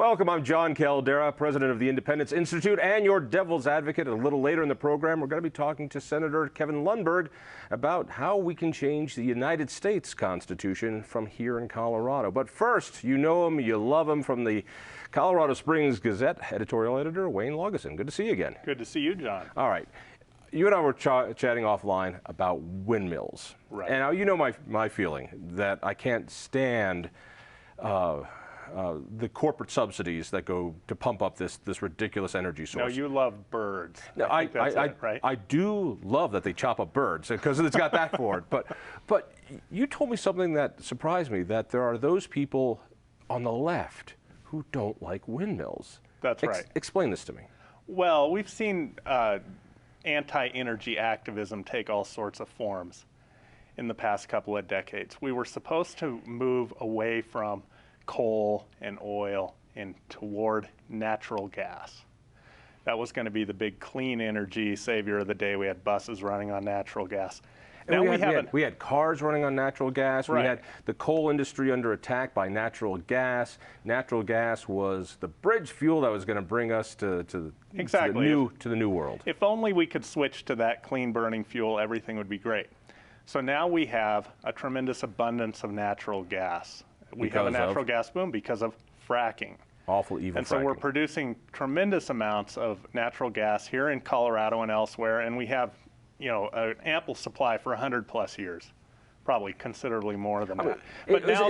Welcome, I'm Jon Caldara, president of the Independence Institute and your devil's advocate. A little later in the program, we're going to be talking to Senator Kevin Lundberg about how we can change the United States Constitution from here in Colorado. But first, you know him, you love him, from the Colorado Springs Gazette, editorial editor Wayne Laugesen. Good to see you again. Good to see you, John. All right. You and I were chatting offline about windmills. Right. And now you know my feeling that I can't stand the corporate subsidies that go to pump up this ridiculous energy source. No, you love birds. Right? I do love that they chop up birds because it's got that for it. But you told me something that surprised me, that there are those people on the left who don't like windmills. That's right. Explain this to me. Well, we've seen anti-energy activism take all sorts of forms in the past couple of decades. We were supposed to move away from coal and oil and toward natural gas. That was going to be the big clean energy savior of the day. We had buses running on natural gas. Now we had cars running on natural gas. Right. We had the coal industry under attack by natural gas. Natural gas was the bridge fuel that was going to bring us to the new world. If only we could switch to that clean burning fuel, everything would be great. So now we have a tremendous abundance of natural gas. We have a natural gas boom because of fracking. Awful, evil fracking. And so we're producing tremendous amounts of natural gas here in Colorado and elsewhere, and we have, you know, an ample supply for 100+ years, probably considerably more than that. But now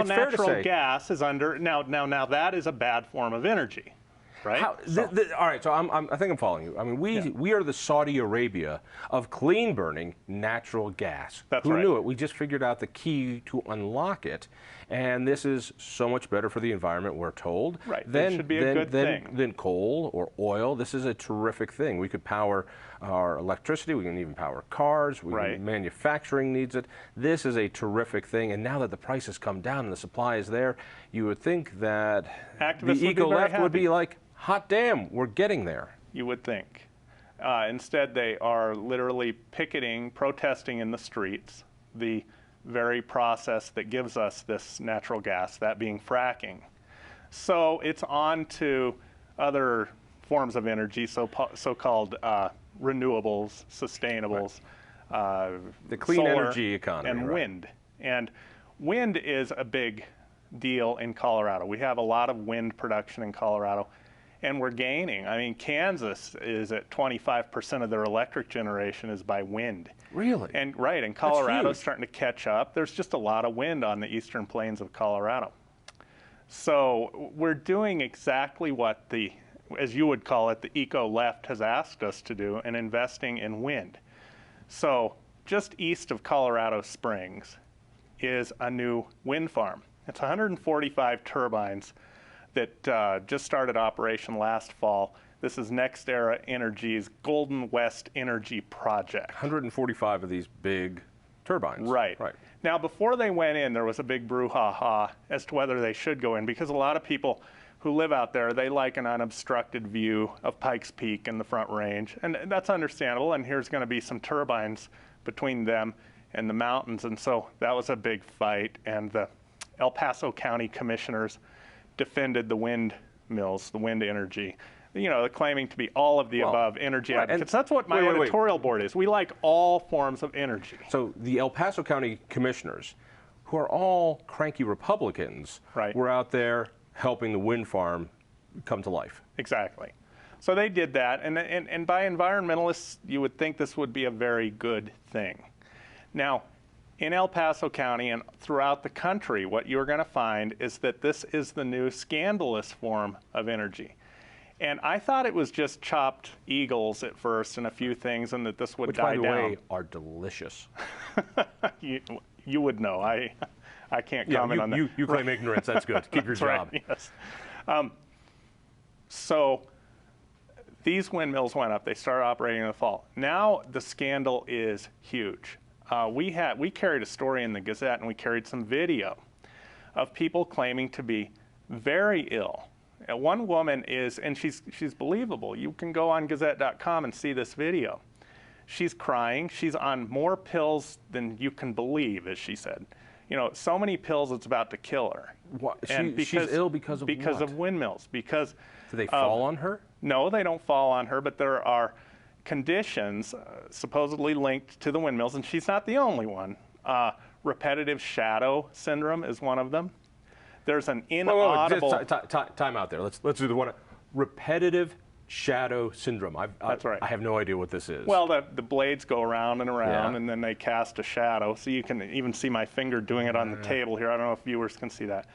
natural gas is under. Now that is a bad form of energy. Right? All right, so I think I'm following you. I mean, we are the Saudi Arabia of clean burning natural gas. That's Who right. knew it? We just figured out the key to unlock it, and this is so much better for the environment, we're told. Right. It should be a good thing. Than coal or oil. This is a terrific thing. We could power our electricity. We can even power cars. Manufacturing needs it. This is a terrific thing. And now that the price has come down and the supply is there, you would think that the eco-left would be like, hot damn, we're getting there. You would think. Instead, they are literally picketing, protesting in the streets, the very process that gives us this natural gas, that being fracking. So it's on to other forms of energy, so-called renewables, sustainables, the clean solar energy economy, and wind. And wind is a big deal in Colorado. We have a lot of wind production in Colorado. And we're gaining. I mean, Kansas is at 25% of their electric generation is by wind. Really? And Colorado's starting to catch up. There's just a lot of wind on the eastern plains of Colorado. So we're doing exactly what the, as you would call it, the eco-left has asked us to do, and investing in wind. So just east of Colorado Springs is a new wind farm. It's 145 turbines that just started operation last fall. This is NextEra Energy's Golden West Energy Project. 145 of these big turbines. Right. Now, before they went in, there was a big brouhaha as to whether they should go in, because a lot of people who live out there, they like an unobstructed view of Pikes Peak and the Front Range, and that's understandable, and here's going to be some turbines between them and the mountains, and so that was a big fight, and the El Paso County commissioners defended the windmills, the wind energy, you know, claiming to be all of the above energy advocates. That's what my editorial board is. We like all forms of energy. So the El Paso County commissioners, who are all cranky Republicans, were out there helping the wind farm come to life. Exactly. So they did that, and by environmentalists, you would think this would be a very good thing. Now, in El Paso County and throughout the country, what you're going to find is that this is the new scandalous form of energy. And I thought it was just chopped eagles at first and a few things, and that this would die down. Which, by the way, are delicious. You would know. I can't comment on that. You claim ignorance. That's good. Keep your job. Right, yes. So these windmills went up. They started operating in the fall. Now the scandal is huge. We carried a story in the Gazette, and we carried some video of people claiming to be very ill. One woman is, and she's believable. You can go on Gazette.com and see this video. She's crying. She's on more pills than you can believe, as she said. You know, so many pills it's about to kill her. She's ill because of what? Windmills. Because do they fall on her? No, they don't fall on her, but there are conditions supposedly linked to the windmills, and she's not the only one. Repetitive shadow syndrome is one of them. There's an inaudible... Time out there. Let's do the one. Repetitive shadow syndrome. That's right. I have no idea what this is. Well, the blades go around and around, and then they cast a shadow. So you can even see my finger doing it on the table here. I don't know if viewers can see that.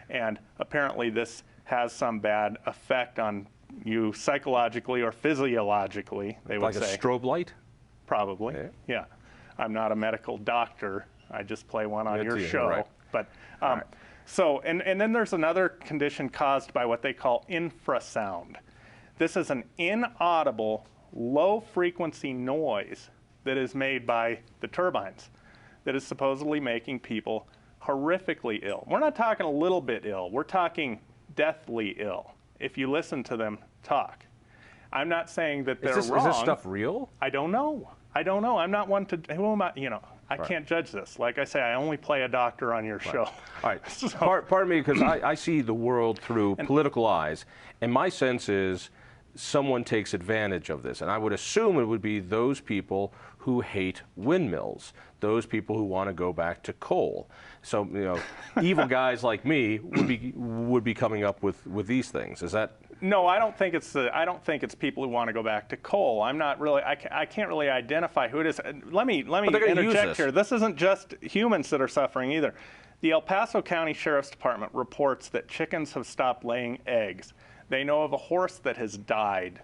And apparently this has some bad effect on you psychologically or physiologically, they would say. Like a strobe light? Probably, yeah. I'm not a medical doctor. I just play one on your show. Right. But so, and then there's another condition caused by what they call infrasound. This is an inaudible, low-frequency noise that is made by the turbines that is supposedly making people horrifically ill. We're not talking a little bit ill. We're talking deathly ill if you listen to them talk. I'm not saying that they're wrong. Is this stuff real? I don't know. I'm not one to, who am I, I can't judge this. Like I say, I only play a doctor on your show. All right. So, pardon me, because I see the world through political eyes, and my sense is someone takes advantage of this. And I would assume it would be those people who hate windmills, those people who want to go back to coal. So, evil guys like me would be coming up with these things. Is that? No, I don't think it's people who want to go back to coal. I'm not really. I can't really identify who it is. Let me interject here. This isn't just humans that are suffering either. The El Paso County Sheriff's Department reports that chickens have stopped laying eggs. They know of a horse that has died,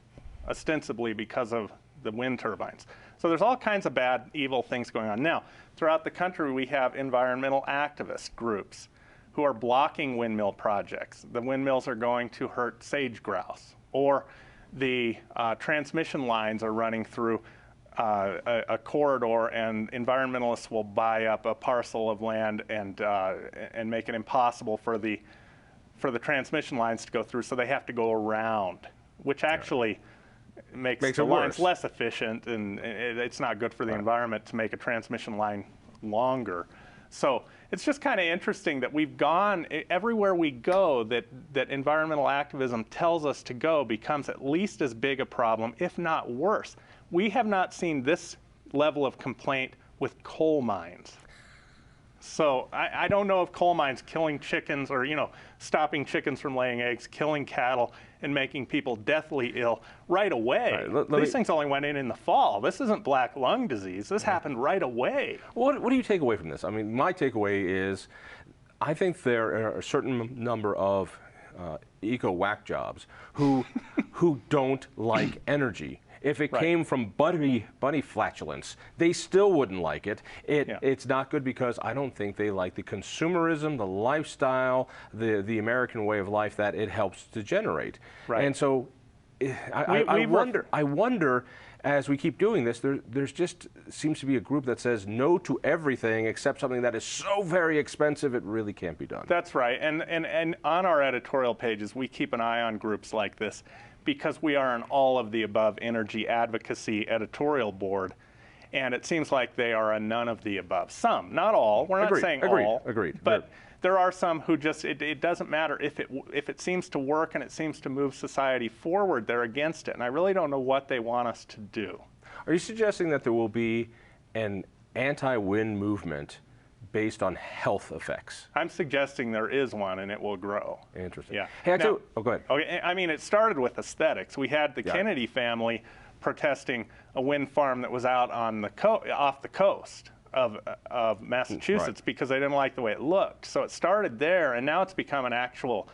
ostensibly because of the wind turbines. So there's all kinds of bad, evil things going on. Now, throughout the country, we have environmental activist groups who are blocking windmill projects. The windmills are going to hurt sage grouse, or the transmission lines are running through a corridor, and environmentalists will buy up a parcel of land and make it impossible for the transmission lines to go through, so they have to go around, which actually makes the lines less efficient, and it's not good for the environment to make a transmission line longer. So it's just kind of interesting that we've gone, everywhere we go that environmental activism tells us to go becomes at least as big a problem, if not worse. We have not seen this level of complaint with coal mines. So I don't know if coal mines killing chickens, or stopping chickens from laying eggs, killing cattle, and making people deathly ill right away. Right, these things only went in the fall. This isn't black lung disease. This happened right away. What do you take away from this? I mean, my takeaway is I think there are a certain number of eco-whack jobs who don't like energy. If it came from bunny flatulence, they still wouldn't like it. It's not good because I don't think they like the consumerism, the lifestyle, the American way of life that it helps to generate. Right. And so I wonder, as we keep doing this, there's just seems to be a group that says no to everything except something that is so very expensive it really can't be done. That's right. And on our editorial pages, we keep an eye on groups like this, because we are an all-of-the-above energy advocacy editorial board, and it seems like they are a none-of-the-above. Some, not all. We're not saying all. Agreed. But there are some who just, it doesn't matter if it seems to work and it seems to move society forward, they're against it. And I really don't know what they want us to do. Are you suggesting that there will be an anti-wind movement based on health effects? I'm suggesting there is one, and it will grow. Interesting. Yeah. Hey, go ahead. Okay, I mean, it started with aesthetics. We had the Kennedy family protesting a wind farm that was out on the off the coast of Massachusetts because they didn't like the way it looked. So it started there, and now it's become an actual,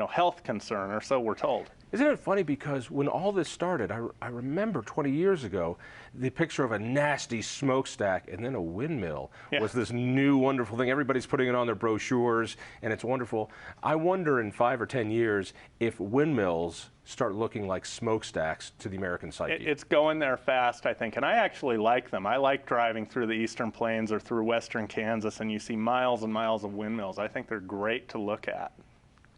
health concern, or so we're told. Isn't it funny, because when all this started, I remember 20 years ago, the picture of a nasty smokestack and then a windmill was this new wonderful thing. Everybody's putting it on their brochures, and it's wonderful. I wonder in 5 or 10 years if windmills start looking like smokestacks to the American psyche. It's going there fast, I think, and I actually like them. I like driving through the Eastern Plains or through western Kansas, and you see miles and miles of windmills. I think they're great to look at.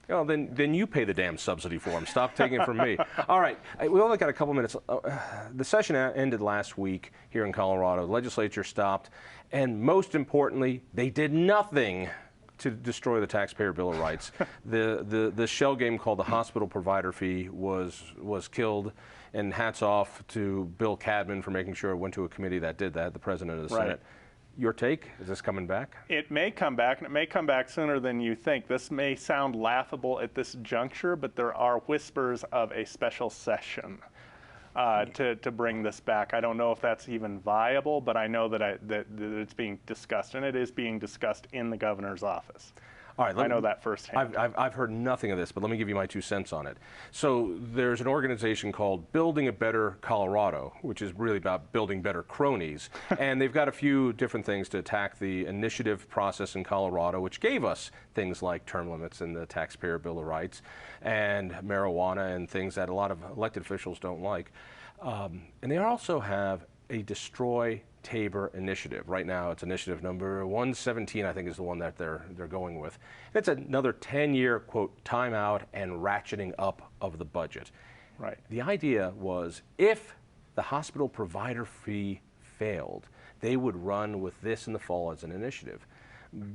Well, then you pay the damn subsidy for them. Stop taking it from me. All right, we only got a couple minutes. The session ended last week here in Colorado. The legislature stopped, and most importantly, they did nothing to destroy the taxpayer Bill of Rights. The shell game called the hospital provider fee was killed, and hats off to Bill Cadman for making sure it went to a committee that did that, the president of the Senate. Your take? Is this coming back? It may come back, and it may come back sooner than you think. This may sound laughable at this juncture, but there are whispers of a special session to bring this back. I don't know if that's even viable, but I know that it's being discussed, and it is being discussed in the governor's office. All right, I know that firsthand. I've heard nothing of this, but let me give you my 2 cents on it. So there's an organization called Building a Better Colorado, which is really about building better cronies. And they've got a few different things to attack the initiative process in Colorado, which gave us things like term limits in the taxpayer Bill of Rights and marijuana and things that a lot of elected officials don't like. And they also have a Destroy Tabor initiative. Right now, it's initiative number 117, I think, is the one that they're going with. It's another 10-year, quote, timeout and ratcheting up of the budget. Right. The idea was if the hospital provider fee failed, they would run with this in the fall as an initiative.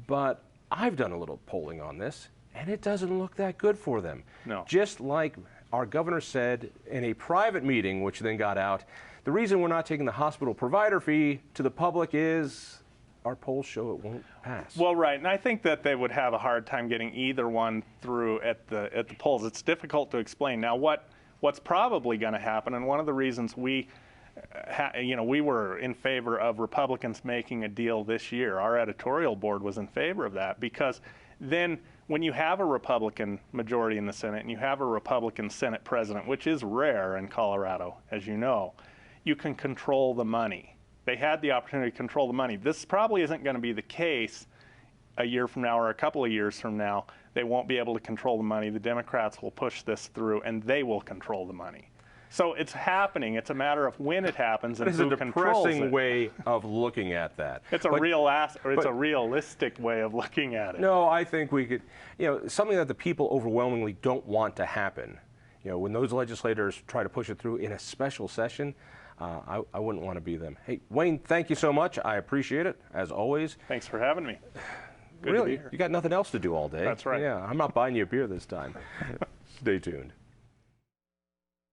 But I've done a little polling on this, and it doesn't look that good for them. No. Just like our governor said in a private meeting, which then got out, the reason we're not taking the hospital provider fee to the public is our polls show it won't pass. Well, right, and I think that they would have a hard time getting either one through at the polls. It's difficult to explain. Now, what's probably going to happen, and one of the reasons we were in favor of Republicans making a deal this year. Our editorial board was in favor of that, because then when you have a Republican majority in the Senate and you have a Republican Senate president, which is rare in Colorado, as you know, you can control the money. They had the opportunity to control the money. This probably isn't going to be the case a year from now or a couple of years from now. They won't be able to control the money. The Democrats will push this through, and they will control the money. So it's happening. It's a matter of when it happens and who controls it. It's a depressing way of looking at that. It's a realistic way of looking at it. No, I think we could, something that the people overwhelmingly don't want to happen. When those legislators try to push it through in a special session, I wouldn't want to be them. Hey, Wayne, thank you so much. I appreciate it, as always. Thanks for having me. Good really, to be here. You got nothing else to do all day. That's right. Yeah, I'm not buying you a beer this time. Stay tuned.